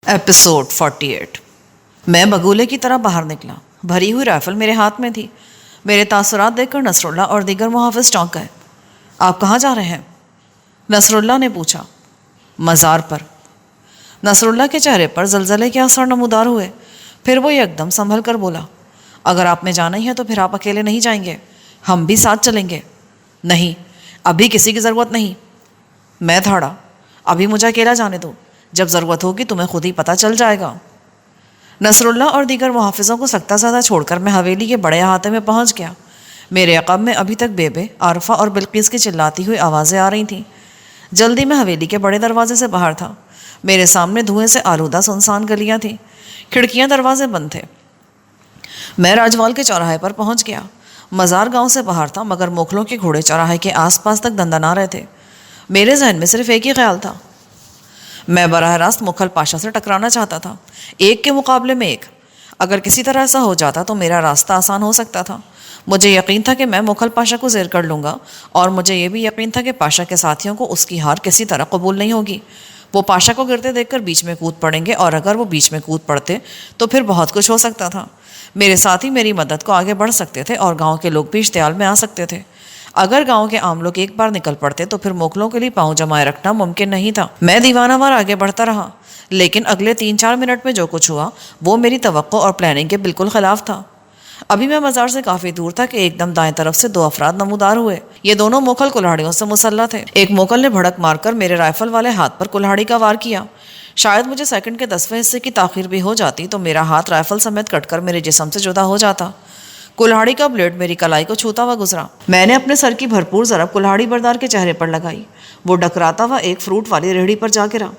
Episode 48۔ میں بگولے کی طرح باہر نکلا۔ بھری ہوئی رائفل میرے ہاتھ میں تھی۔ میرے تاثرات دیکھ کر نصر اللہ اور دیگر محافظ چونک گئے۔ آپ کہاں جا رہے ہیں؟ نصر اللہ نے پوچھا۔ مزار پر۔ نصر اللہ کے چہرے پر زلزلے کے آثار نمودار ہوئے۔ پھر وہ یکدم سنبھل کر بولا، اگر آپ نے جانا ہی ہے تو پھر آپ اکیلے نہیں جائیں گے، ہم بھی ساتھ چلیں گے۔ نہیں، ابھی کسی کی ضرورت نہیں۔ میں دھاڑا، ابھی مجھے اکیلا جانے دو، جب ضرورت ہوگی تمہیں خود ہی پتہ چل جائے گا۔ نصر اللہ اور دیگر محافظوں کو سکتہ زدہ چھوڑ کر میں حویلی کے بڑے احاطے میں پہنچ گیا۔ میرے عقب میں ابھی تک بیبے، عارفہ اور بلقیس کی چلاتی ہوئی آوازیں آ رہی تھیں۔ جلدی میں حویلی کے بڑے دروازے سے باہر تھا۔ میرے سامنے دھوئیں سے آلودہ سنسان گلیاں تھیں، کھڑکیاں دروازے بند تھے۔ میں راجوال کے چوراہے پر پہنچ گیا۔ مزار گاؤں سے باہر تھا، مگر موکھلوں کے گھوڑے چوراہے کے آس پاس تک دندنا رہے تھے۔ میرے ذہن میں صرف ایک ہی خیال تھا، میں براہ راست مکھل پاشا سے ٹکرانا چاہتا تھا، ایک کے مقابلے میں ایک۔ اگر کسی طرح ایسا ہو جاتا تو میرا راستہ آسان ہو سکتا تھا۔ مجھے یقین تھا کہ میں مکھل پاشا کو زیر کر لوں گا، اور مجھے یہ بھی یقین تھا کہ پاشا کے ساتھیوں کو اس کی ہار کسی طرح قبول نہیں ہوگی۔ وہ پاشا کو گرتے دیکھ کر بیچ میں کود پڑیں گے، اور اگر وہ بیچ میں کود پڑتے تو پھر بہت کچھ ہو سکتا تھا۔ میرے ساتھی میری مدد کو آگے بڑھ سکتے تھے، اور گاؤں کے لوگ بھی اشتعال میں آ سکتے تھے۔ اگر گاؤں کے عام لوگ ایک بار نکل پڑتے تو پھر موکلوں کے لیے پاؤں جمائے رکھنا ممکن نہیں تھا۔ میں دیوانہ وار آگے بڑھتا رہا، لیکن اگلے 3-4 منٹ میں جو کچھ ہوا وہ میری توقع اور پلاننگ کے بالکل خلاف تھا۔ ابھی میں مزار سے کافی دور تھا کہ ایک دم دائیں طرف سے 2 افراد نمودار ہوئے۔ یہ دونوں موکھل کلہاڑیوں سے مسلح تھے۔ ایک موکل نے بھڑک مار کر میرے رائفل والے ہاتھ پر کلہاڑی کا وار کیا۔ شاید مجھے سیکنڈ کے 10ویں حصے کی تاخیر بھی ہو جاتی تو میرا ہاتھ رائفل سمیت کٹ کر میرے جسم سے جدا ہو جاتا۔ کلہاڑی کا بلیڈ میری کلائی کو چھوتا ہوا گزرا۔ میں نے اپنے سر کی بھرپور ضرب کلہاڑی بردار کے چہرے پر لگائی۔ وہ ڈکراتا ہوا ایک فروٹ والی ریہڑی پر جا گرا۔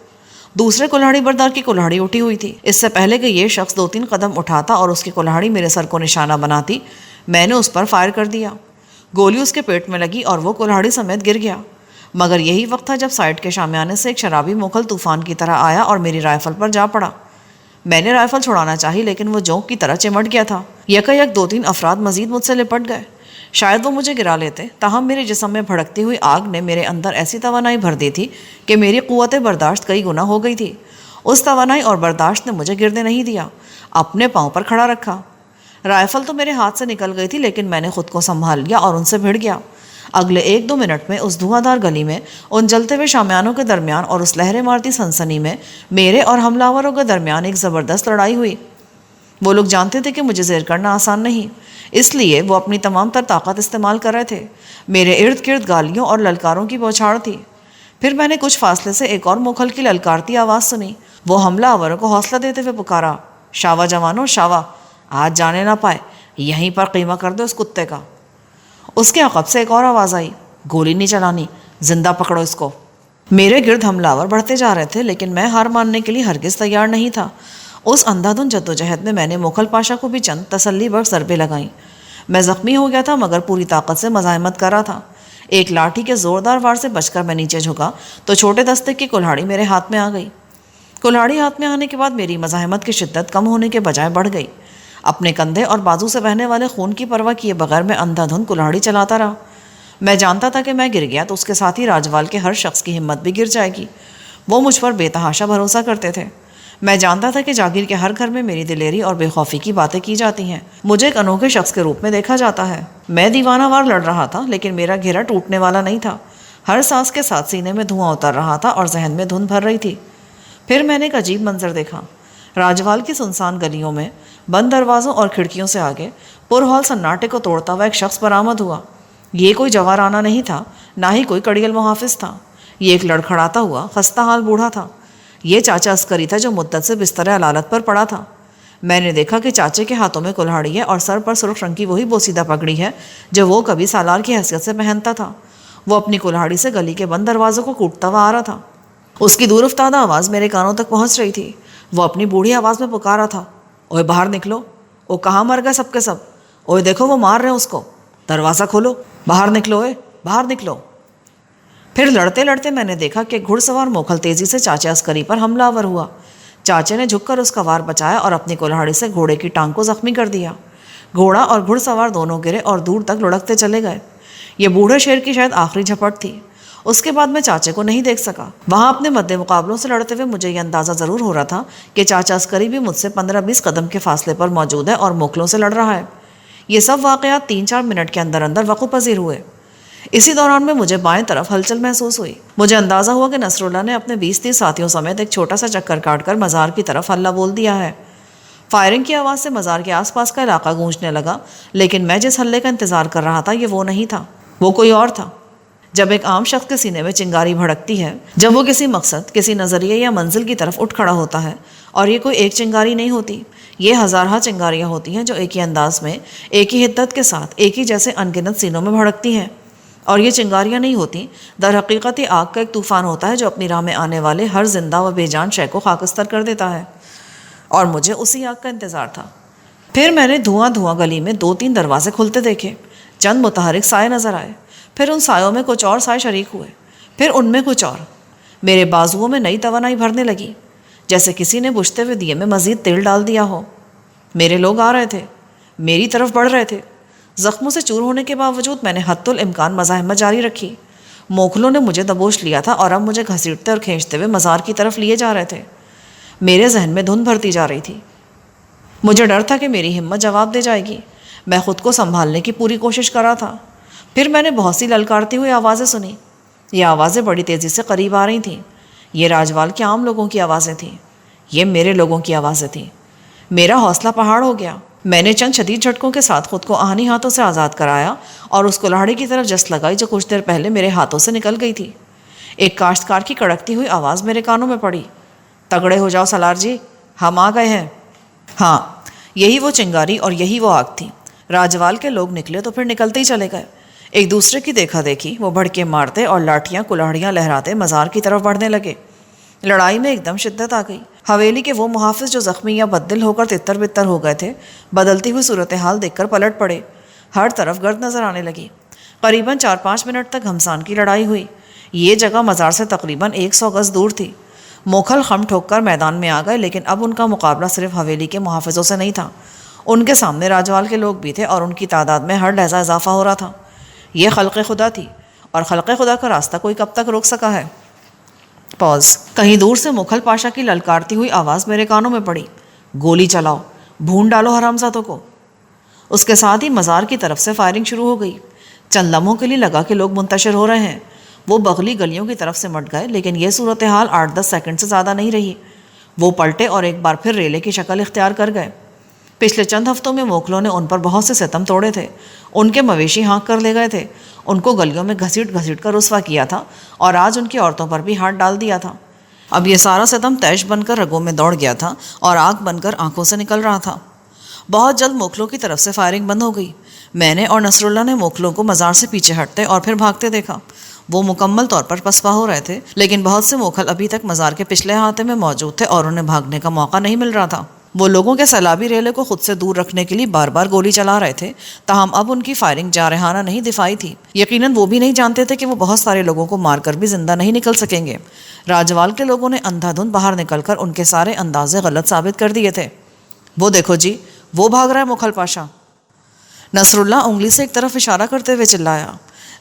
دوسرے کلہاڑی بردار کی کلہاڑی اٹھی ہوئی تھی۔ اس سے پہلے کہ یہ شخص 2-3 قدم اٹھاتا اور اس کی کلہاڑی میرے سر کو نشانہ بناتی، میں نے اس پر فائر کر دیا۔ گولی اس کے پیٹ میں لگی اور وہ کلہاڑی سمیت گر گیا۔ مگر یہی وقت تھا جب سائڈ کے شامیانے سے ایک شرابی موکل طوفان کی طرح آیا اور میری رائفل پر جا پڑا۔ میں نے رائفل چھڑانا چاہی، لیکن وہ جونک کی طرح چمٹ گیا تھا۔ یک 2-3 افراد مزید مجھ سے لپٹ گئے۔ شاید وہ مجھے گرا لیتے، تاہم میرے جسم میں بھڑکتی ہوئی آگ نے میرے اندر ایسی توانائی بھر دی تھی کہ میری قوت برداشت کئی گنا ہو گئی تھی۔ اس توانائی اور برداشت نے مجھے گرنے نہیں دیا، اپنے پاؤں پر کھڑا رکھا۔ رائفل تو میرے ہاتھ سے نکل گئی تھی، لیکن میں نے خود کو سنبھال لیا اور ان سے بھڑ گیا۔ اگلے 1-2 منٹ میں اس دھواں دار گلی میں، ان جلتے ہوئے شامیانوں کے درمیان اور اس لہریں مارتی سنسنی میں میرے اور حملہ آوروں کے درمیان ایک زبردست لڑائی ہوئی۔ وہ لوگ جانتے تھے کہ مجھے زیر کرنا آسان نہیں، اس لیے وہ اپنی تمام تر طاقت استعمال کر رہے تھے۔ میرے ارد گرد گالیوں اور للکاروں کی بوچھاڑ تھی۔ پھر میں نے کچھ فاصلے سے ایک اور موکھل کی للکارتی آواز سنی۔ وہ حملہ آوروں کو حوصلہ دیتے ہوئے پکارا، شاوا جوانوں شاوا، آج جانے نہ پائے، یہیں پر قیمہ کر دو اس کتے کا۔ اس کے عقب سے ایک اور آواز آئی، گولی نہیں چلانی، زندہ پکڑو اس کو۔ میرے گرد حملہ آور بڑھتے جا رہے تھے، لیکن میں ہار ماننے کے لیے ہرگز تیار نہیں تھا۔ اس اندھا دھند جدوجہد میں نے موکھل پاشا کو بھی چند تسلی بخش ضربیں لگائیں۔ میں زخمی ہو گیا تھا، مگر پوری طاقت سے مزاحمت کر رہا تھا۔ ایک لاٹھی کے زوردار وار سے بچ کر میں نیچے جھکا تو چھوٹے دستے کی کلہاڑی میرے ہاتھ میں آ گئی۔ کلہاڑی ہاتھ میں آنے کے بعد میری مزاحمت کی شدت کم ہونے کے بجائے بڑھ گئی۔ اپنے کندھے اور بازو سے بہنے والے خون کی پرواہ کیے بغیر میں اندھا دھند کلہاڑی چلاتا رہا۔ میں جانتا تھا کہ میں گر گیا تو اس کے ساتھ ہی راجوال کے ہر شخص کی ہمت بھی گر جائے گی۔ وہ مجھ پر بے تحاشا بھروسہ کرتے تھے۔ میں جانتا تھا کہ جاگیر کے ہر گھر میں میری دلیری اور بے خوفی کی باتیں کی جاتی ہیں، مجھے ایک انوکھے شخص کے روپ میں دیکھا جاتا ہے۔ میں دیوانہ وار لڑ رہا تھا، لیکن میرا گھیرا ٹوٹنے والا نہیں تھا۔ ہر سانس کے ساتھ سینے میں دھواں اتر رہا تھا اور ذہن میں دھند بھر رہی تھی۔ پھر میں نے ایک عجیب منظر دیکھا۔ راجوال کی سنسان گلیوں میں بند دروازوں اور کھڑکیوں سے آگے پرہال سناٹے کو توڑتا ہوا ایک شخص برآمد ہوا۔ یہ کوئی جوارانہ نہیں تھا، نہ ہی کوئی کڑیل محافظ تھا۔ یہ ایک لڑکھڑاتا ہوا خستہ حال بوڑھا تھا۔ یہ چاچا عسکری تھا جو مدت سے بستر علالت پر پڑا تھا۔ میں نے دیکھا کہ چاچے کے ہاتھوں میں کلہاڑی ہے اور سر پر سرخ رنگ کی وہی بوسیدہ پگڑی ہے جو وہ کبھی سالار کی حیثیت سے پہنتا تھا۔ وہ اپنی کلہاڑی سے گلی کے بند دروازوں کو کوٹتا ہوا آ رہا تھا۔ اس کی دور افتادہ آواز میرے کانوں تک پہنچ رہی تھی۔ وہ اپنی بوڑھی آواز میں پکارا تھا، اوے باہر نکلو، او کہاں مر گئے سب کے سب، اوے دیکھو وہ مار رہے ہیں اس کو، دروازہ کھولو، باہر نکلو، اوے باہر نکلو۔ پھر لڑتے لڑتے میں نے دیکھا کہ گھڑ سوار موکھل تیزی سے چاچے عسکری پر حملہ آور ہوا۔ چاچے نے جھک کر اس کا وار بچایا اور اپنی کلہاڑی سے گھوڑے کی ٹانگ کو زخمی کر دیا۔ گھوڑا اور گھڑ سوار دونوں گرے اور دور تک لڑکتے چلے گئے۔ یہ بوڑھے شیر کی شاید آخری جھپٹ تھی۔ اس کے بعد میں چاچے کو نہیں دیکھ سکا۔ وہاں اپنے مد مقابلوں سے لڑتے ہوئے مجھے یہ اندازہ ضرور ہو رہا تھا کہ چاچا عسکری بھی مجھ سے 15-20 قدم کے فاصلے پر موجود ہے اور موکلوں سے لڑ رہا ہے۔ یہ سب واقعات 3-4 منٹ کے اندر اندر وقوع پذیر ہوئے۔ اسی دوران میں مجھے بائیں طرف ہلچل محسوس ہوئی۔ مجھے اندازہ ہوا کہ نصر اللہ نے اپنے 20-30 ساتھیوں سمیت ایک چھوٹا سا چکر کاٹ کر مزار کی طرف ہلہ بول دیا ہے۔ فائرنگ کی آواز سے مزار کے آس پاس کا علاقہ گونجنے لگا، لیکن میں جس ہلے کا انتظار کر رہا تھا یہ وہ نہیں تھا، وہ کوئی اور تھا۔ جب ایک عام شخص کے سینے میں چنگاری بھڑکتی ہے، جب وہ کسی مقصد، کسی نظریے یا منزل کی طرف اٹھ کھڑا ہوتا ہے، اور یہ کوئی ایک چنگاری نہیں ہوتی، یہ ہزارہ چنگاریاں ہوتی ہیں جو ایک ہی انداز میں، ایک ہی حدت کے ساتھ، ایک ہی جیسے انگنت سینوں میں بھڑکتی ہیں۔ اور یہ چنگاریاں نہیں ہوتی، در حقیقت یہ آگ کا ایک طوفان ہوتا ہے جو اپنی راہ میں آنے والے ہر زندہ و بے جان شے کو خاکستر کر دیتا ہے۔ اور مجھے اسی آگ کا انتظار تھا۔ پھر میں نے دھواں گلی میں 2-3 دروازے کھلتے دیکھے، چند متحرک سائے نظر آئے، پھر ان سایوں میں کچھ اور سائے شریک ہوئے، پھر ان میں کچھ اور۔ میرے بازوؤں میں نئی توانائی بھرنے لگی، جیسے کسی نے بجھتے ہوئے دیے میں مزید تیل ڈال دیا ہو۔ میرے لوگ آ رہے تھے، میری طرف بڑھ رہے تھے۔ زخموں سے چور ہونے کے باوجود میں نے حتی الامکان مزاحمت جاری رکھی۔ موکلوں نے مجھے دبوچ لیا تھا اور اب مجھے گھسیٹتے اور کھینچتے ہوئے مزار کی طرف لیے جا رہے تھے۔ میرے ذہن میں دھند بھرتی جا رہی تھی۔ مجھے ڈر تھا کہ میری ہمت جواب دے جائے گی۔ میں خود کو سنبھالنے کی پوری کوشش کر رہا تھا۔ پھر میں نے بہت سی للکارتی ہوئی آوازیں سنی۔ یہ آوازیں بڑی تیزی سے قریب آ رہی تھیں۔ یہ راجوال کے عام لوگوں کی آوازیں تھیں۔ یہ میرے لوگوں کی آوازیں تھیں۔ میرا حوصلہ پہاڑ ہو گیا۔ میں نے چند شدید جھٹکوں کے ساتھ خود کو آہنی ہاتھوں سے آزاد کرایا اور اس کلاہڑی کی طرف جست لگائی جو کچھ دیر پہلے میرے ہاتھوں سے نکل گئی تھی۔ ایک کاشتکار کی کڑکتی ہوئی آواز میرے کانوں میں پڑی، تگڑے ہو جاؤ سالار جی، ہم آ گئے ہیں۔ ہاں، یہی وہ چنگاری اور یہی وہ آگ تھی۔ راجوال کے لوگ نکلے تو پھر نکلتے ہی چلے گئے۔ ایک دوسرے کی دیکھا دیکھی وہ بھڑکے مارتے اور لاٹھیاں کلاہڑیاں لہراتے مزار کی طرف بڑھنے لگے۔ لڑائی میں ایک دم شدت آ گئی۔ حویلی کے وہ محافظ جو زخمی یا بددل ہو کر تتر بتر ہو گئے تھے، بدلتی ہوئی صورتحال دیکھ کر پلٹ پڑے۔ ہر طرف گرد نظر آنے لگی۔ قریباً 4-5 منٹ تک گھمسان کی لڑائی ہوئی۔ یہ جگہ مزار سے تقریباً 100 گز دور تھی۔ موکھل خم ٹھوک کر میدان میں آ گئے، لیکن اب ان کا مقابلہ صرف حویلی کے محافظوں سے نہیں تھا، ان کے سامنے راجوال کے لوگ بھی تھے اور ان کی تعداد میں ہر لحظہ اضافہ ہو رہا تھا۔ یہ خلق خدا تھی، اور خلق خدا کا راستہ کوئی کب تک روک سکا ہے؟ پاز۔ کہیں دور سے موکھل پاشا کی للکارتی ہوئی آواز میرے کانوں میں پڑی، گولی چلاؤ، بھون ڈالو حرامزادوں کو۔ اس کے ساتھ ہی مزار کی طرف سے فائرنگ شروع ہو گئی۔ چند لمحوں کے لیے لگا کہ لوگ منتشر ہو رہے ہیں، وہ بغلی گلیوں کی طرف سے مٹ گئے، لیکن یہ صورتحال 8-10 سیکنڈ سے زیادہ نہیں رہی۔ وہ پلٹے اور ایک بار پھر ریلے کی شکل اختیار کر گئے۔ پچھلے چند ہفتوں میں موکلوں نے ان پر بہت سے ستم توڑے تھے، ان کے مویشی ہانک کر لے گئے تھے، ان کو گلیوں میں گھسیٹ گھسیٹ کر رسوا کیا تھا، اور آج ان کی عورتوں پر بھی ہاتھ ڈال دیا تھا۔ اب یہ سارا ستم تیش بن کر رگوں میں دوڑ گیا تھا اور آگ بن کر آنکھوں سے نکل رہا تھا۔ بہت جلد موکلوں کی طرف سے فائرنگ بند ہو گئی۔ میں نے اور نصر اللہ نے موکلوں کو مزار سے پیچھے ہٹتے اور پھر بھاگتے دیکھا۔ وہ مکمل طور پر پسپا ہو رہے تھے، لیکن بہت سے موکھل ابھی تک مزار کے پچھلے احاطے میں موجود تھے اور انہیں بھاگنے کا موقع نہیں مل رہا تھا۔ وہ لوگوں کے سیلابی ریلے کو خود سے دور رکھنے کے لیے بار بار گولی چلا رہے تھے، تاہم اب ان کی فائرنگ جارحانہ نہیں، دفاعی تھی۔ یقیناً وہ بھی نہیں جانتے تھے کہ وہ بہت سارے لوگوں کو مار کر بھی زندہ نہیں نکل سکیں گے۔ راجوال کے لوگوں نے اندھا دھند باہر نکل کر ان کے سارے اندازے غلط ثابت کر دیے تھے۔ وہ دیکھو جی، وہ بھاگ رہا ہے موکھل پاشا۔ نصر اللہ انگلی سے ایک طرف اشارہ کرتے ہوئے چلایا۔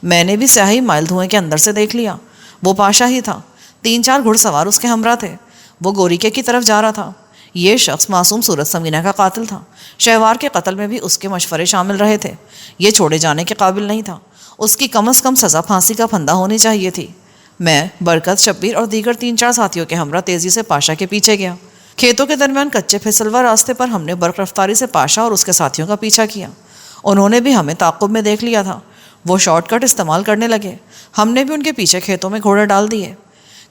میں نے بھی سیاہی مائل دھوئیں کے اندر سے دیکھ لیا۔ وہ پاشا ہی تھا، 3-4 گھڑ سوار اس کے ہمراہ تھے۔ وہ گوریکے کی طرف جا رہا تھا۔ یہ شخص معصوم صورت سمینہ کا قاتل تھا۔ شہوار کے قتل میں بھی اس کے مشورے شامل رہے تھے۔ یہ چھوڑے جانے کے قابل نہیں تھا۔ اس کی کم از کم سزا پھانسی کا پھندہ ہونی چاہیے تھی۔ میں، برکت، شبیر اور دیگر 3-4 ساتھیوں کے ہمراہ تیزی سے پاشا کے پیچھے گیا۔ کھیتوں کے درمیان کچے پھسلور راستے پر ہم نے برق رفتاری سے پاشا اور اس کے ساتھیوں کا پیچھا کیا۔ انہوں نے بھی ہمیں تعاقب میں دیکھ لیا تھا۔ وہ شارٹ کٹ استعمال کرنے لگے۔ ہم نے بھی ان کے پیچھے کھیتوں میں گھوڑے ڈال دیے۔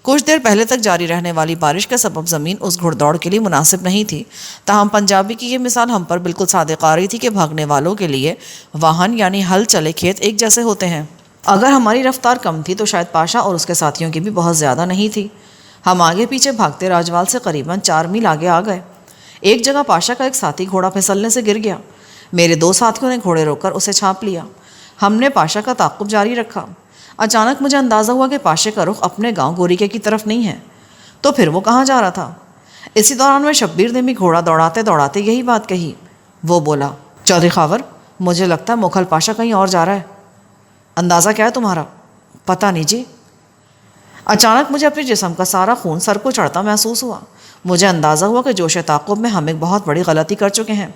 کچھ دیر پہلے تک جاری رہنے والی بارش کے سبب زمین اس گھڑ دوڑ کے لیے مناسب نہیں تھی، تاہم پنجابی کی یہ مثال ہم پر بالکل صادق آ رہی تھی کہ بھاگنے والوں کے لیے واہن یعنی ہل چلے کھیت ایک جیسے ہوتے ہیں۔ اگر ہماری رفتار کم تھی تو شاید پاشا اور اس کے ساتھیوں کی بھی بہت زیادہ نہیں تھی۔ ہم آگے پیچھے بھاگتے راجوال سے قریباً 4 میل آگے آ گئے۔ ایک جگہ پاشا کا ایک ساتھی گھوڑا پھسلنے سے گر گیا۔ میرے 2 ساتھیوں نے گھوڑے روک کر اسے چھانپ لیا۔ ہم نے پاشا کا تعاقب جاری رکھا۔ اچانک مجھے اندازہ ہوا کہ پاشے کا رخ اپنے گاؤں گوریکے کی طرف نہیں ہے، تو پھر وہ کہاں جا رہا تھا؟ اسی دوران میں شبیر نے بھی گھوڑا دوڑاتے دوڑاتے یہی بات کہی۔ وہ بولا، چودھری خاور، مجھے لگتا ہے موکھل پاشا کہیں اور جا رہا ہے۔ اندازہ کیا ہے تمہارا؟ پتہ نہیں جی، اچانک مجھے اپنے جسم کا سارا خون سر کو چڑھتا محسوس ہوا۔ مجھے اندازہ ہوا کہ جوش تعاقب میں ہم ایک بہت بڑی غلطی کر چکے ہیں۔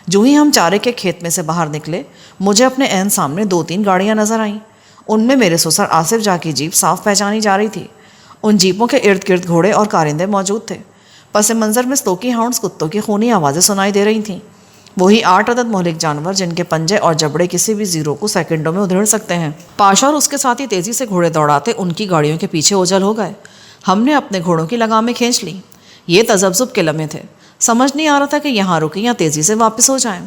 جو ہی ہم چارے کے کھیت میں سے باہر نکلے، مجھے اپنے عین سامنے 2-3 گاڑیاں نظر آئیں۔ ان میں میرے سسر آصف جاں کی جیپ صاف پہچانی جا رہی تھی۔ ان جیپوں کے ارد گرد گھوڑے اور کارندے موجود تھے۔ پس منظر میں سلوکی ہاؤنڈز کتوں کی خونی آوازیں سنائی دے رہی تھیں، وہی 8 عدد مہلک جانور جن کے پنجے اور جبڑے کسی بھی زیرو کو سیکنڈوں میں ادھیڑ سکتے ہیں۔ پاشا اور اس کے ساتھی تیزی سے گھوڑے دوڑاتے ان کی گاڑیوں کے پیچھے اوجھل ہو گئے۔ ہم نے اپنے گھوڑوں کی لگامیں کھینچ لیں۔ یہ تذبذب کے لمحے تھے، سمجھ نہیں آ رہا تھا کہ یہاں رکیں یا تیزی سے واپس ہو جائیں۔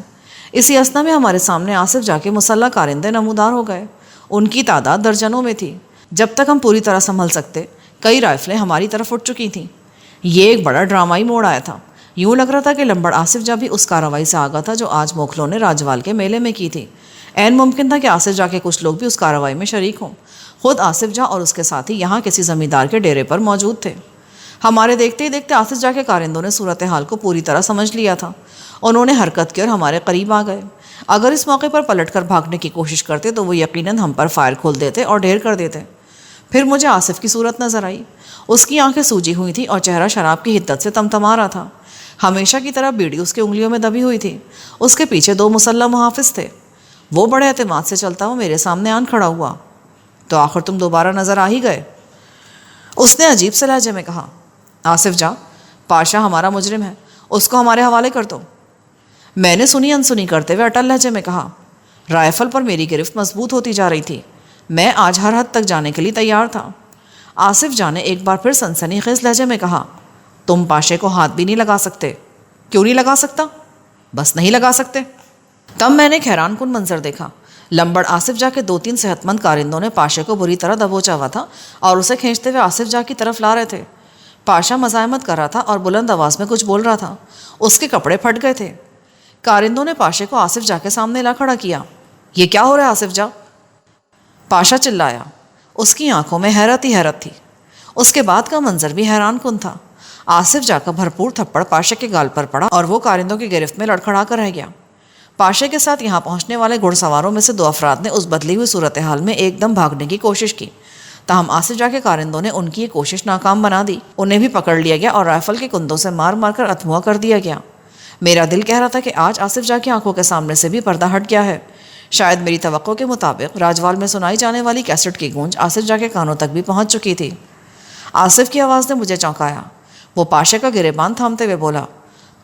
اسی اثنا میں ہمارے سامنے آصف جا کے مسلح کارندے نمودار ہو گئے۔ ان کی تعداد درجنوں میں تھی۔ جب تک ہم پوری طرح سنبھل سکتے، کئی رائفلیں ہماری طرف اٹھ چکی تھیں۔ یہ ایک بڑا ڈرامائی موڑ آیا تھا۔ یوں لگ رہا تھا کہ لمبڑ آصف جا بھی اس کارروائی سے آگاہ تھا جو آج موکھلوں نے راجوال کے میلے میں کی تھی۔ عین ممکن تھا کہ آصف جا کے کچھ لوگ بھی اس کارروائی میں شریک ہوں۔ خود آصف جا اور اس کے ساتھی یہاں کسی زمیندار کے ڈیرے پر موجود تھے۔ ہمارے دیکھتے ہی دیکھتے آصف جا کے کارندوں نے صورتحال کو پوری طرح سمجھ لیا تھا۔ انہوں نے حرکت کی اور ہمارے قریب آ گئے۔ اگر اس موقع پر پلٹ کر بھاگنے کی کوشش کرتے تو وہ یقیناً ہم پر فائر کھول دیتے اور ڈھیر کر دیتے۔ پھر مجھے آصف کی صورت نظر آئی۔ اس کی آنکھیں سوجی ہوئی تھیں اور چہرہ شراب کی حدت سے تمتما رہا تھا۔ ہمیشہ کی طرح بیڑی اس کی انگلیوں میں دبی ہوئی تھی۔ اس کے پیچھے 2 مسلح محافظ تھے۔ وہ بڑے اعتماد سے چلتا ہوا میرے سامنے آن کھڑا ہوا۔ تو آخر تم دوبارہ نظر آ ہی گئے، اس نے عجیب سے لہجے میں کہا۔ آصف جاں، پاشا ہمارا مجرم ہے، اس کو ہمارے حوالے کر دو۔ میں نے سنی انسنی کرتے ہوئے اٹل لہجے میں کہا۔ رائفل پر میری گرفت مضبوط ہوتی جا رہی تھی۔ میں آج ہر حد تک جانے کے لیے تیار تھا۔ آصف جاں نے ایک بار پھر سنسنی خیز لہجے میں کہا۔ تم پاشے کو ہاتھ بھی نہیں لگا سکتے۔ کیوں نہیں لگا سکتا؟ بس نہیں لگا سکتے۔ تب میں نے ایک حیران کن منظر دیکھا۔ لمبڑ آصف جاں کے 2-3 صحت مند کارندوں نے پاشے کو بری طرح دبوچا ہوا تھا اور اسے کھینچتے ہوئے آصف جاں کی طرف لا رہے تھے۔ پاشا مزاحمت کر رہا تھا اور بلند آواز میں کچھ بول رہا تھا۔ اس کے کپڑے پھٹ گئے تھے۔ کارندوں نے پاشے کو آصف جاں کے سامنے لا کھڑا کیا۔ یہ کیا ہو رہا ہے آصف جاں؟ پاشا چلایا۔ اس کی آنکھوں میں حیرت ہی حیرت تھی۔ اس کے بعد کا منظر بھی حیران کن تھا۔ آصف جاں کا بھرپور تھپڑ پاشے کے گال پر پڑا اور وہ کارندوں کی گرفت میں لڑکھڑا کر رہ گیا۔ پاشے کے ساتھ یہاں پہنچنے والے گھڑ سواروں میں سے 2 افراد نے اس بدلی ہوئی صورتحال میں ایک دم بھاگنے کی کوشش کی، تاہم آصف جاں کے کارندوں نے ان کی یہ کوشش ناکام بنا دی۔ انہیں بھی پکڑ لیا گیا اور رائفل کے کندھوں سے مار مار کر اتھموا کر دیا گیا۔ میرا دل کہہ رہا تھا کہ آج آصف جاں کی آنکھوں کے سامنے سے بھی پردہ ہٹ گیا ہے۔ شاید میری توقع کے مطابق راجوال میں سنائی جانے والی کیسٹ کی گونج آصف جاں کے کانوں تک بھی پہنچ چکی تھی۔ آصف کی آواز نے مجھے چونکایا۔ وہ پاشے کا گریبان تھامتے ہوئے بولا،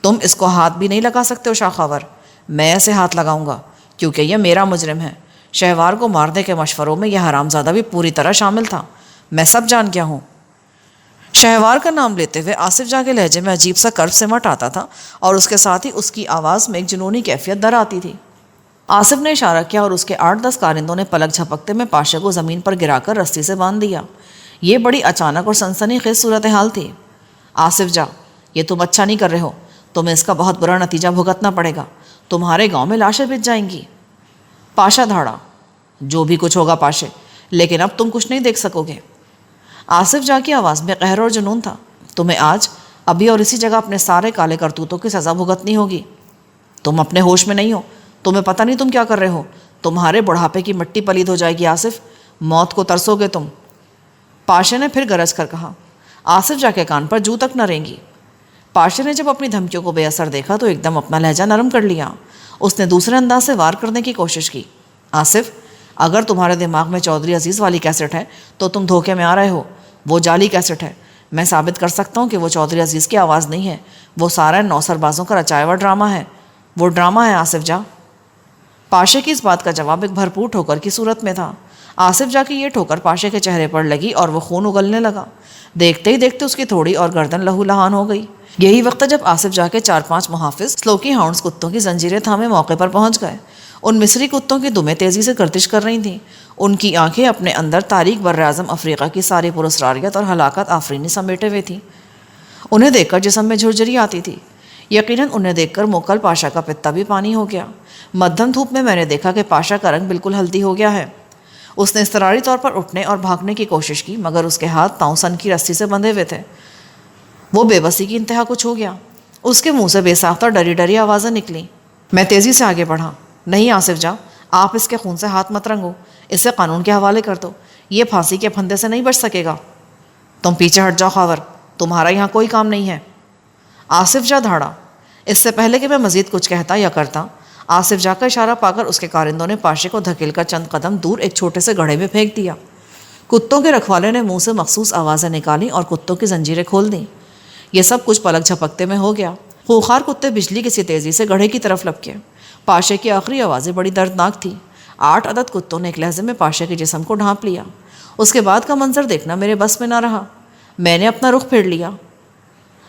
تم اس کو ہاتھ بھی نہیں لگا سکتے ہو شاخاور۔ میں اسے ہاتھ لگاؤں گا کیونکہ یہ میرا مجرم ہے۔ شہوار کو مارنے کے مشوروں میں یہ حرامزادہ بھی پوری طرح شامل تھا۔ میں سب جان گیا ہوں۔ شہوار کا نام لیتے ہوئے آصف جاں کے لہجے میں عجیب سا کرب سمٹ آتا تھا اور اس کے ساتھ ہی اس کی آواز میں ایک جنونی کیفیت در آتی تھی۔ آصف نے اشارہ کیا اور اس کے 8-10 کارندوں نے پلک جھپکتے میں پاشے کو زمین پر گرا کر رسی سے باندھ دیا۔ یہ بڑی اچانک اور سنسنی خیز صورتحال تھی۔ آصف جاں، یہ تم اچھا نہیں کر رہے ہو، تمہیں اس کا بہت برا نتیجہ بھگتنا پڑے گا۔ تمہارے گاؤں میں لاشیں بچ جائیں گی۔ پاشا دھاڑا، جو بھی کچھ ہوگا پاشے، لیکن اب تم کچھ نہیں دیکھ سکو گے۔ آصف جاں کی آواز میں قہر اور جنون تھا۔ تمہیں آج، ابھی اور اسی جگہ اپنے سارے کالے کرتوتوں کی سزا بھگتنی ہوگی۔ تم اپنے ہوش میں نہیں ہو، تمہیں پتہ نہیں تم کیا کر رہے ہو۔ تمہارے بڑھاپے کی مٹی پلید ہو جائے گی آصف، موت کو ترسو گے تم۔ پاشے نے پھر گرج کر کہا۔ آصف جاں کے کان پر جو تک نہ رینگی۔ پاشے نے جب اپنی دھمکیوں کو بے اثر دیکھا تو ایک دم اپنا لہجہ نرم کر لیا۔ اس نے دوسرے انداز سے وار کرنے کی کوشش کی۔ آصف، اگر تمہارے دماغ میں چودھری عزیز والی کیسٹ ہے تو تم دھوکے میں آ رہے ہو۔ وہ جعلی کیسٹ ہے۔ میں ثابت کر سکتا ہوں کہ وہ چودھری عزیز کی آواز نہیں ہے۔ وہ سارا 9 سربازوں کا رچایا ہوا ڈرامہ ہے۔ وہ ڈرامہ ہے آصف جاں۔ پاشے کی اس بات کا جواب ایک بھرپور ٹھوکر کی صورت میں تھا۔ آصف جاں کی یہ ٹھوکر پاشے کے چہرے پر لگی اور وہ خون اگلنے لگا۔ دیکھتے ہی دیکھتے اس کی تھوڑی اور گردن لہو لہان ہو گئی۔ یہی وقت جب آصف جاں کے 4-5 محافظ سلوکی ہاؤنڈز کتوں کی زنجیریں تھامے موقع پر پہنچ گئے۔ ان مصری کتوں کی دمیں تیزی سے گردش کر رہی تھیں۔ ان کی آنکھیں اپنے اندر تاریک براعظم افریقہ کی ساری پراسراریت اور ہلاکت آفرینی سمیٹے ہوئے تھیں۔ انہیں دیکھ کر جسم میں جھرجھری آتی تھی۔ یقیناً انہیں دیکھ کر موکل پاشا کا پتا بھی پانی ہو گیا۔ مدھم دھوپ میں میں نے دیکھا کہ پاشا کا رنگ بالکل ہلدی ہو گیا ہے۔ اس نے اضطراری طور پر اٹھنے اور بھاگنے کی کوشش کی مگر اس کے ہاتھ پاؤں سن کی رسی سے بندھے ہوئے تھے۔ وہ بے بسی کی انتہا کو چھو گیا۔ اس کے منہ سے بے ساختہ ڈری ڈری آوازیں نکلیں۔ میں تیزی سے آگے بڑھا۔ نہیں آصف جاں، آپ اس کے خون سے ہاتھ مت رنگو، اسے قانون کے حوالے کر دو۔ یہ پھانسی کے پھندے سے نہیں بچ سکے گا۔ تم پیچھے ہٹ جاؤ خاور، تمہارا یہاں کوئی کام نہیں ہے۔ آصف جا دھاڑا۔ اس سے پہلے کہ میں مزید کچھ کہتا یا کرتا، آصف جا کا اشارہ پا کر اس کے کارندوں نے پاشے کو دھکیل کر چند قدم دور ایک چھوٹے سے گڑھے میں پھینک دیا۔ کتوں کے رکھوالے نے منہ سے مخصوص آوازیں نکالیں اور کتوں کی زنجیریں کھول دیں۔ یہ سب کچھ پلک جھپکتے میں ہو گیا۔ خوخار کتے بجلی کی سی تیزی سے گڑھے کی طرف لپکے۔ پاشے کی آخری آوازیں بڑی دردناک تھی۔ 8 عدد کتوں نے ایک لہجے میں پاشے کے جسم کو ڈھانپ لیا۔ اس کے بعد کا منظر دیکھنا میرے بس میں نہ رہا۔ میں نے اپنا رخ پھیر لیا۔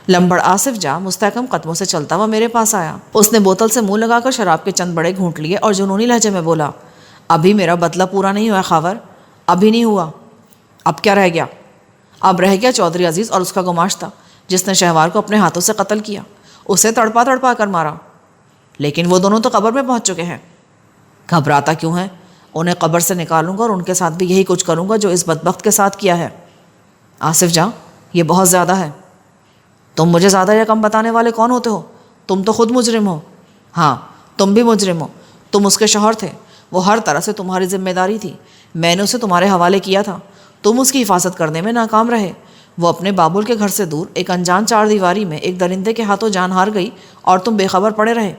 لمبڑ آصف جا مستحکم قدموں سے چلتا ہوا میرے پاس آیا۔ اس نے بوتل سے منہ لگا کر شراب کے چند بڑے گھونٹ لیے اور جنونی لہجے میں بولا، ابھی میرا بدلہ پورا نہیں ہوا خاور، ابھی نہیں ہوا۔ اب کیا رہ گیا؟ اب رہ گیا چودھری عزیز اور اس کا گماشتہ، جس نے شہوار کو اپنے ہاتھوں سے قتل کیا، اسے تڑپا تڑپا کر مارا۔ لیکن وہ دونوں تو قبر میں پہنچ چکے ہیں۔ گھبراتا کیوں ہے؟ انہیں قبر سے نکالوں گا اور ان کے ساتھ بھی یہی کچھ کروں گا جو اس بدبخت کے ساتھ کیا ہے۔ آصف جاں، یہ بہت زیادہ ہے۔ تم مجھے زیادہ یا کم بتانے والے کون ہوتے ہو؟ تم تو خود مجرم ہو۔ ہاں، تم بھی مجرم ہو۔ تم اس کے شوہر تھے، وہ ہر طرح سے تمہاری ذمہ داری تھی۔ میں نے اسے تمہارے حوالے کیا تھا، تم اس کی حفاظت کرنے میں ناکام رہے۔ وہ اپنے بابول کے گھر سے دور ایک انجان چار دیواری میں ایک درندے کے ہاتھوں جان ہار گئی اور تم بے خبر پڑے رہے۔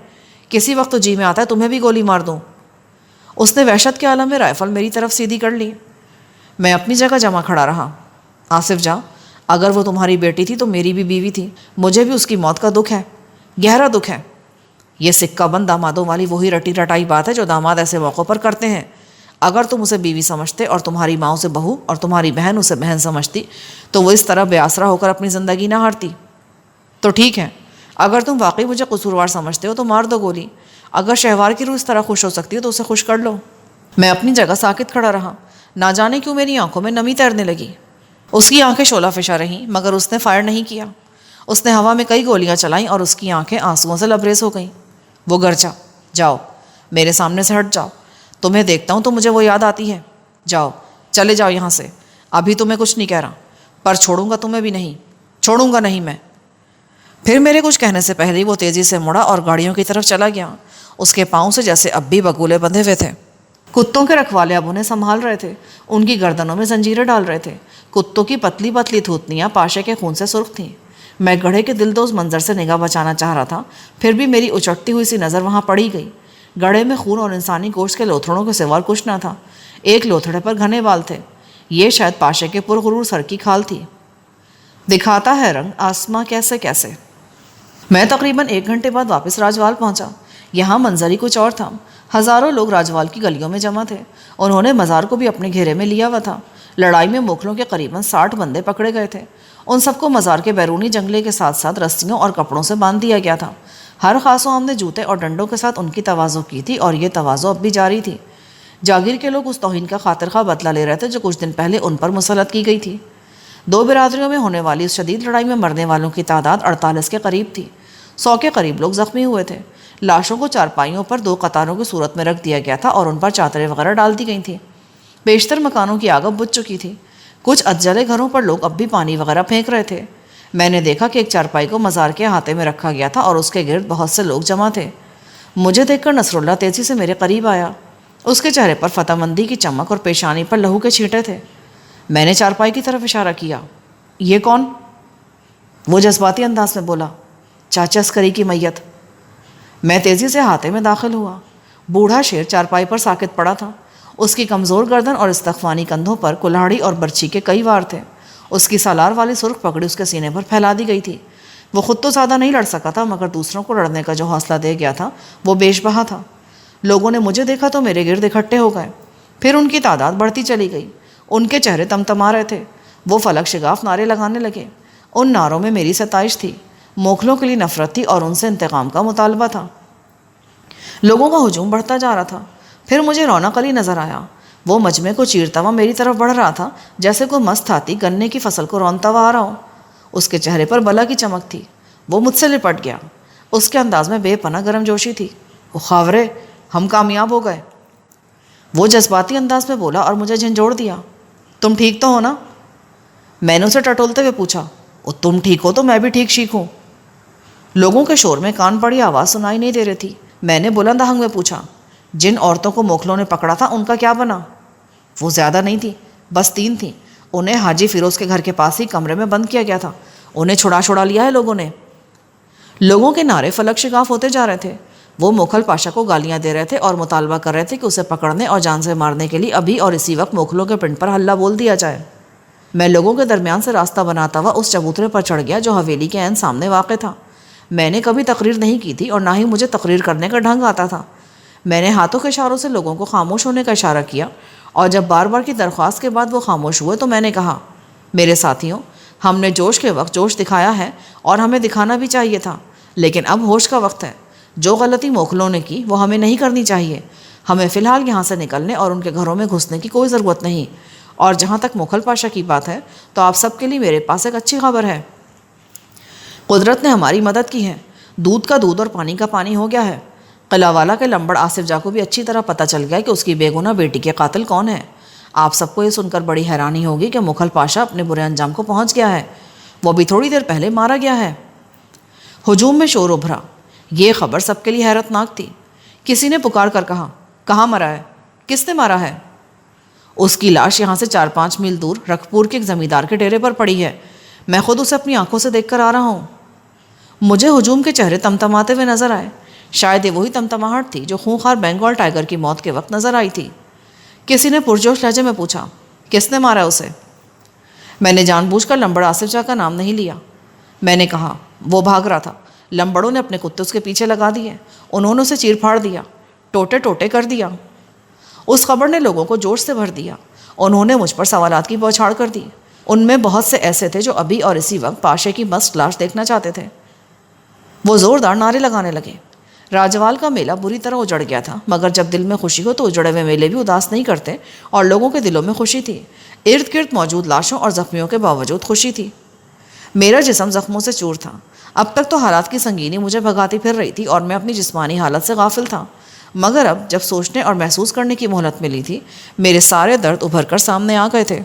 کسی وقت تو جی میں آتا ہے تمہیں بھی گولی مار دوں۔ اس نے وحشت کے عالم میں رائفل میری طرف سیدھی کر لی۔ میں اپنی جگہ جمع کھڑا رہا۔ آصف جاں، اگر وہ تمہاری بیٹی تھی تو میری بھی بیوی تھی۔ مجھے بھی اس کی موت کا دکھ ہے، گہرا دکھ ہے۔ یہ سکہ بند دامادوں والی وہی رٹی رٹائی بات ہے جو داماد ایسے موقعوں پر کرتے ہیں۔ اگر تم اسے بیوی سمجھتے اور تمہاری ماں اسے بہو اور تمہاری بہن اسے بہن سمجھتی تو وہ اس طرح بے آسرا ہو کر اپنی زندگی نہ ہارتی۔ تو ٹھیک ہے، اگر تم واقعی مجھے قصوروار سمجھتے ہو تو مار دو گولی۔ اگر شہوار کی روح اس طرح خوش ہو سکتی ہے تو اسے خوش کر لو۔ میں اپنی جگہ ساکت کھڑا رہا۔ نہ جانے کیوں میری آنکھوں میں نمی تیرنے لگی۔ اس کی آنکھیں شعلہ فشاں رہیں مگر اس نے فائر نہیں کیا۔ اس نے ہوا میں کئی گولیاں چلائیں اور اس کی آنکھیں آنسوؤں سے لبریز ہو گئیں۔ وہ گرجا، جاؤ میرے سامنے سے ہٹ جاؤ، تمہیں دیکھتا ہوں تو مجھے وہ یاد آتی ہے۔ جاؤ، چلے جاؤ یہاں سے۔ ابھی تمہیں کچھ نہیں کہہ رہا، پر چھوڑوں گا تمہیں بھی نہیں، چھوڑوں گا نہیں میں۔ پھر میرے کچھ کہنے سے پہلے وہ تیزی سے مڑا اور گاڑیوں کی طرف چلا گیا۔ اس کے پاؤں سے جیسے اب بھی بگولے بندھے ہوئے تھے۔ کتوں کے رکھوالے اب انہیں سنبھال رہے تھے، ان کی گردنوں میں زنجیریں ڈال رہے تھے۔ کتوں کی پتلی پتلی تھوتنیاں پاشے کے خون سے سرخ تھیں۔ میں گڑھے کے دلدوز منظر سے نگاہ بچانا چاہ رہا تھا، پھر بھی میری اچٹتی ہوئی سی نظر وہاں پڑی گئی۔ گڑھے میں خون اور انسانی گوشت کے لوتھڑوں کے سوا کچھ نہ تھا۔ ایک لوتھڑے پر گھنے بال تھے، یہ شاید پاشے کے پرغرور سر کی کھال تھی۔ دکھاتا ہے رنگ آسماں کیسے کیسے۔ میں تقریباً 1 گھنٹے بعد واپس راجوال پہنچا۔ یہاں منظر ہی کچھ اور تھا۔ ہزاروں لوگ راجوال کی گلیوں میں جمع تھے۔ انہوں نے مزار کو بھی اپنے گھیرے میں لیا ہوا تھا۔ لڑائی میں موکھلوں کے قریباً 60 بندے پکڑے گئے تھے۔ ان سب کو مزار کے بیرونی جنگلے کے ساتھ ساتھ رسیوں اور کپڑوں سے باندھ دیا گیا تھا۔ ہر خاص و عام نے جوتے اور ڈنڈوں کے ساتھ ان کی تواضع کی تھی اور یہ تواضع اب بھی جاری تھی۔ جاگیر کے لوگ اس توہین کا خاطر خواہ بدلہ لے رہے تھے جو کچھ دن پہلے ان پر مسلط کی گئی تھی۔ 2 برادریوں میں ہونے والی اس شدید لڑائی میں مرنے والوں کی تعداد 48 کے قریب تھی۔ 100 کے قریب لوگ زخمی ہوئے تھے۔ لاشوں کو چارپائیوں پر 2 قطاروں کی صورت میں رکھ دیا گیا تھا اور ان پر چادریں وغیرہ ڈال دی گئی تھیں۔ بیشتر مکانوں کی آگ اب بجھ چکی تھی۔ کچھ ادجلے گھروں پر لوگ اب بھی پانی وغیرہ پھینک رہے تھے۔ میں نے دیکھا کہ ایک چارپائی کو مزار کے احاطے میں رکھا گیا تھا اور اس کے گرد بہت سے لوگ جمع تھے۔ مجھے دیکھ کر نصر اللہ تیزی سے میرے قریب آیا۔ اس کے چہرے پر فتح مندی کی چمک اور پیشانی پر لہو کے چھینٹے تھے۔ میں نے چارپائی کی طرف اشارہ کیا۔ یہ کون؟ وہ جذباتی انداز میں بولا، چاچا عسکری کی میت۔ میں تیزی سے احاطے میں داخل ہوا۔ بوڑھا شیر چارپائی پر ساکت پڑا تھا۔ اس کی کمزور گردن اور استخوانی کندھوں پر کلاڑی اور برچھی کے کئی وار تھے۔ اس کی سالار والی سرخ پگڑی اس کے سینے پر پھیلا دی گئی تھی۔ وہ خود تو زیادہ نہیں لڑ سکا تھا مگر دوسروں کو لڑنے کا جو حوصلہ دے گیا تھا وہ بیش بہا تھا۔ لوگوں نے مجھے دیکھا تو میرے گرد اکٹھے ہو گئے۔ پھر ان کی تعداد بڑھتی چلی گئی۔ ان کے چہرے تمتما رہے تھے۔ وہ فلک شگاف نعرے لگانے لگے۔ ان نعروں میں میری ستائش تھی، موکھلوں کے لیے نفرت تھی اور ان سے انتقام کا مطالبہ تھا۔ لوگوں کا ہجوم بڑھتا جا رہا تھا۔ پھر مجھے رونق علی نظر آیا۔ وہ مجمع کو چیرتا ہوا میری طرف بڑھ رہا تھا جیسے کوئی مست ہاتھی گنے کی فصل کو رونتا ہوا آ رہا ہو۔ اس کے چہرے پر بلا کی چمک تھی۔ وہ مجھ سے لپٹ گیا۔ اس کے انداز میں بے پناہ گرم جوشی تھی۔ وہ خاورے، ہم کامیاب ہو گئے۔ وہ جذباتی انداز میں بولا اور مجھے جھنجھوڑ دیا۔ تم ٹھیک تو ہو نا؟ میں نے اسے ٹٹولتے ہوئے پوچھا۔ تم ٹھیک ہو تو میں بھی ٹھیک شیک ہوں۔ لوگوں کے شور میں کان پڑی آواز سنائی نہیں دے رہی تھی۔ میں نے بلند آہنگ میں پوچھا، جن عورتوں کو موکھلوں نے پکڑا تھا ان کا کیا بنا؟ وہ زیادہ نہیں تھی، بس 3 تھیں۔ انہیں حاجی فیروز کے گھر کے پاس ہی کمرے میں بند کیا گیا تھا. انہیں چھڑا لیا ہے لوگوں نے. لوگوں کے نعرے فلک شگاف ہوتے جا رہے تھے. وہ موکھل پاشا کو گالیاں دے رہے تھے اور مطالبہ کر رہے تھے کہ اسے پکڑنے اور جان سے مارنے کے لیے ابھی اور اسی وقت موکھلوں کے پنڈ پر حلہ بول دیا جائے. میں لوگوں کے درمیان سے راستہ بناتا ہوا اس چبوترے پر چڑھ گیا جو حویلی کے عین سامنے واقع تھا. میں نے کبھی تقریر نہیں کی تھی اور نہ ہی مجھے تقریر کرنے کا ڈھنگ آتا تھا. میں نے ہاتھوں کے اشاروں سے لوگوں کو خاموش ہونے کا اشارہ کیا اور جب بار بار کی درخواست کے بعد وہ خاموش ہوئے تو میں نے کہا, میرے ساتھیوں, ہم نے جوش کے وقت جوش دکھایا ہے اور ہمیں دکھانا بھی چاہیے تھا, لیکن اب ہوش کا وقت ہے. جو غلطی موکھلوں نے کی وہ ہمیں نہیں کرنی چاہیے. ہمیں فی الحال یہاں سے نکلنے اور ان کے گھروں میں گھسنے کی کوئی ضرورت نہیں. اور جہاں تک موکھل پاشا کی بات ہے تو آپ سب کے لیے میرے پاس ایک اچھی خبر ہے. قدرت نے ہماری مدد کی ہے. دودھ کا دودھ اور پانی کا پانی ہو گیا ہے. قلعہ والا کے لمبڑ آصف جا کو بھی اچھی طرح پتہ چل گیا کہ اس کی بے گناہ بیٹی کے قاتل کون ہے. آپ سب کو یہ سن کر بڑی حیرانی ہوگی کہ موکھل پاشا اپنے برے انجام کو پہنچ گیا ہے. وہ بھی تھوڑی دیر پہلے مارا گیا ہے. ہجوم میں شور ابھرا. یہ خبر سب کے لیے حیرت ناک تھی. کسی نے پکار کر کہا, کہاں مرا ہے؟ کس نے مارا ہے؟ اس کی لاش یہاں سے 4-5 میل دور رکھپور کے ایک زمیندار کے ڈیرے پر پڑی ہے. میں خود اسے اپنی آنکھوں سے دیکھ کر آ رہا ہوں. مجھے ہجوم کے چہرے تمتماتے ہوئے نظر آئے. شاید یہ وہی تمتماہٹ تھی جو خونخوار بنگال ٹائیگر کی موت کے وقت نظر آئی تھی. کسی نے پرجوش لہجے میں پوچھا, کس نے مارا اسے؟ میں نے جان بوجھ کر لمبڑ آصف جا کا نام نہیں لیا. میں نے کہا, وہ بھاگ رہا تھا. لمبڑوں نے اپنے کتے اس کے پیچھے لگا دیے. انہوں نے اسے چیر پھاڑ دیا, ٹوٹے ٹوٹے کر دیا. اس خبر نے لوگوں کو جوش سے بھر دیا. انہوں نے مجھ پر سوالات کی بوچھاڑ کر دی. ان میں بہت سے ایسے تھے جو ابھی اور اسی وقت پاشے کی مست لاش دیکھنا چاہتے تھے. وہ زوردار نعرے لگانے لگے. راجوال کا میلہ بری طرح اجڑ گیا تھا, مگر جب دل میں خوشی ہو تو اجڑے ہوئے میلے بھی اداس نہیں کرتے, اور لوگوں کے دلوں میں خوشی تھی. ارد گرد موجود لاشوں اور زخمیوں کے باوجود خوشی تھی. میرا جسم زخموں سے چور تھا. اب تک تو حالات کی سنگینی مجھے بھگاتی پھر رہی تھی اور میں اپنی جسمانی حالت سے غافل تھا, مگر اب جب سوچنے اور محسوس کرنے کی مہلت ملی تھی, میرے سارے درد ابھر کر سامنے آ گئے تھے.